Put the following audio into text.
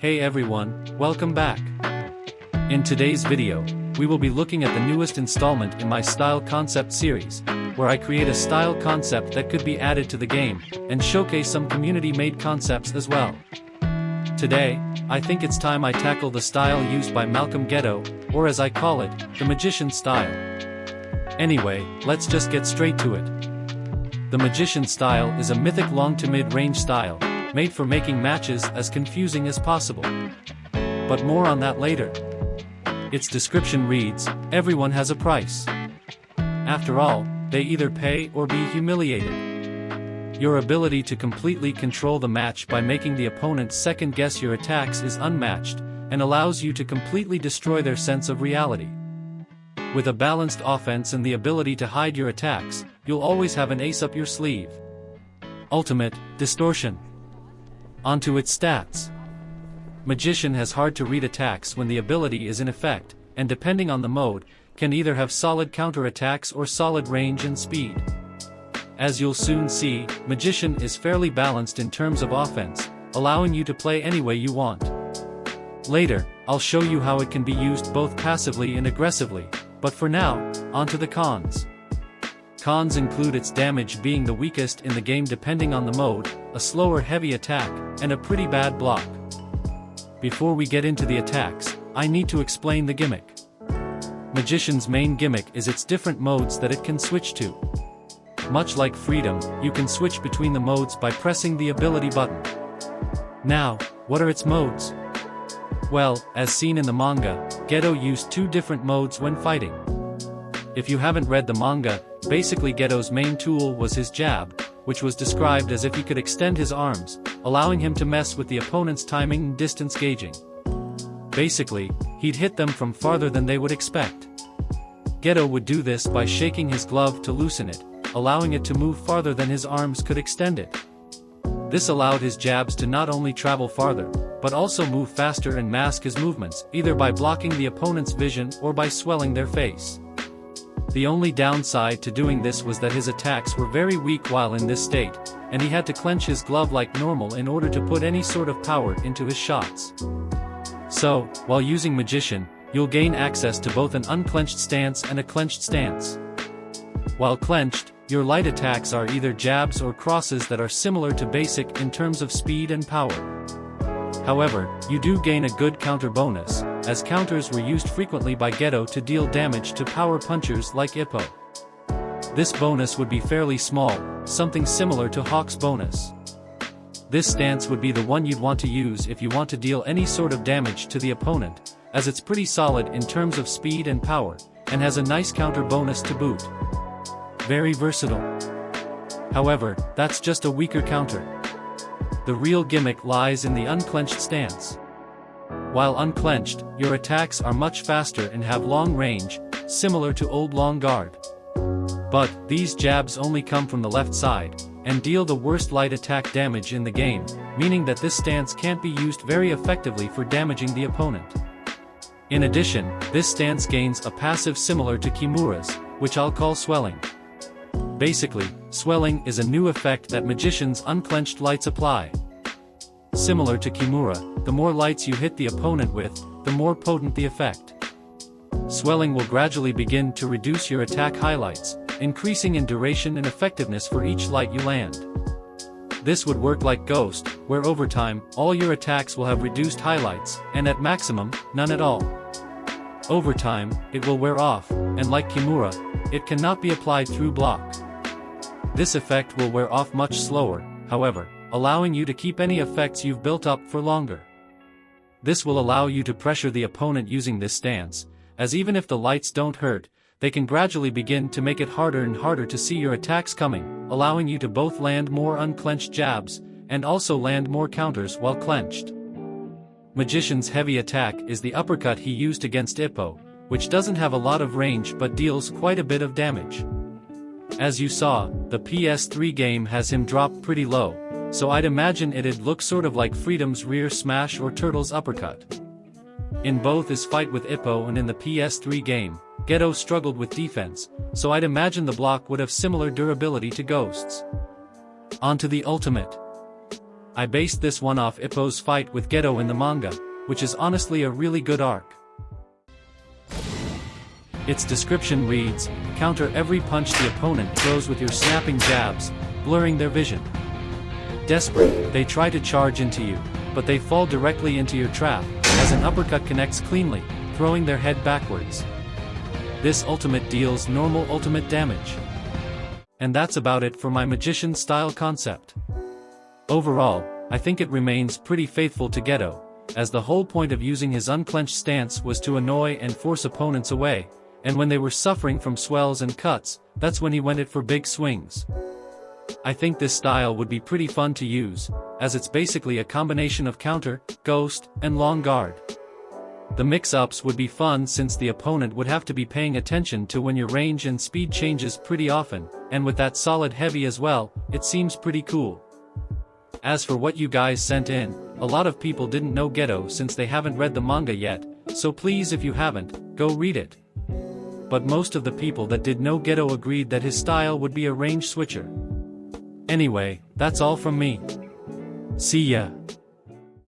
Hey everyone, welcome back. In today's video, we will be looking at the newest installment in my style concept series, where I create a style concept that could be added to the game, and showcase some community-made concepts as well. Today, I think it's time I tackle the style used by Gedo, or as I call it, the magician style. Anyway, let's just get straight to it. The magician style is a mythic long to mid-range style, made for making matches as confusing as possible. But more on that later. Its description reads, everyone has a price. After all, they either pay or be humiliated. Your ability to completely control the match by making the opponent second-guess your attacks is unmatched, and allows you to completely destroy their sense of reality. With a balanced offense and the ability to hide your attacks, you'll always have an ace up your sleeve. Ultimate, Distortion. Onto its stats. Magician has hard-to-read attacks when the ability is in effect, and depending on the mode, can either have solid counter-attacks or solid range and speed. As you'll soon see, Magician is fairly balanced in terms of offense, allowing you to play any way you want. Later, I'll show you how it can be used both passively and aggressively, but for now, onto the cons. Cons include its damage being the weakest in the game depending on the mode, a slower heavy attack, and a pretty bad block. Before we get into the attacks, I need to explain the gimmick. Magician's main gimmick is its different modes that it can switch to. Much like Freedom, you can switch between the modes by pressing the ability button. Now, what are its modes? Well, as seen in the manga, Gedo used two different modes when fighting. If you haven't read the manga, basically Gedo's main tool was his jab, which was described as if he could extend his arms, allowing him to mess with the opponent's timing and distance gauging. Basically, he'd hit them from farther than they would expect. Gedo would do this by shaking his glove to loosen it, allowing it to move farther than his arms could extend it. This allowed his jabs to not only travel farther, but also move faster and mask his movements, either by blocking the opponent's vision or by swelling their face. The only downside to doing this was that his attacks were very weak while in this state, and he had to clench his glove like normal in order to put any sort of power into his shots. So, while using Magician, you'll gain access to both an unclenched stance and a clenched stance. While clenched, your light attacks are either jabs or crosses that are similar to basic in terms of speed and power. However, you do gain a good counter bonus, as counters were used frequently by Gedo to deal damage to power punchers like Ippo. This bonus would be fairly small, something similar to Hawk's bonus. This stance would be the one you'd want to use if you want to deal any sort of damage to the opponent, as it's pretty solid in terms of speed and power, and has a nice counter bonus to boot. Very versatile. However, that's just a weaker counter. The real gimmick lies in the unclenched stance. While unclenched, your attacks are much faster and have long range, similar to old long guard. But, these jabs only come from the left side, and deal the worst light attack damage in the game, meaning that this stance can't be used very effectively for damaging the opponent. In addition, this stance gains a passive similar to Kimura's, which I'll call Swelling. Basically, Swelling is a new effect that Magician's unclenched lights apply. Similar to Kimura, the more lights you hit the opponent with, the more potent the effect. Swelling will gradually begin to reduce your attack highlights, increasing in duration and effectiveness for each light you land. This would work like Ghost, where over time, all your attacks will have reduced highlights, and at maximum, none at all. Over time, it will wear off, and like Kimura, it cannot be applied through block. This effect will wear off much slower, however, allowing you to keep any effects you've built up for longer. This will allow you to pressure the opponent using this stance, as even if the lights don't hurt, they can gradually begin to make it harder and harder to see your attacks coming, allowing you to both land more unclenched jabs, and also land more counters while clenched. Magician's heavy attack is the uppercut he used against Ippo, which doesn't have a lot of range but deals quite a bit of damage. As you saw, the PS3 game has him drop pretty low, so I'd imagine it'd look sort of like Freedom's rear smash or Turtle's uppercut. In both his fight with Ippo and in the PS3 game, Gedo struggled with defense, so I'd imagine the block would have similar durability to Ghost's. Onto the ultimate. I based this one off Ippo's fight with Gedo in the manga, which is honestly a really good arc. Its description reads, counter every punch the opponent throws with your snapping jabs, blurring their vision. Desperate, they try to charge into you, but they fall directly into your trap, as an uppercut connects cleanly, throwing their head backwards. This ultimate deals normal ultimate damage. And that's about it for my magician style concept. Overall, I think it remains pretty faithful to Gedo, as the whole point of using his unclenched stance was to annoy and force opponents away, and when they were suffering from swells and cuts, that's when he went it for big swings. I think this style would be pretty fun to use, as it's basically a combination of counter, ghost, and long guard. The mix-ups would be fun since the opponent would have to be paying attention to when your range and speed changes pretty often, and with that solid heavy as well, it seems pretty cool. As for what you guys sent in, a lot of people didn't know Gedo since they haven't read the manga yet, so please if you haven't, go read it. But most of the people that did know Gedo agreed that his style would be a range switcher. Anyway, that's all from me. See ya.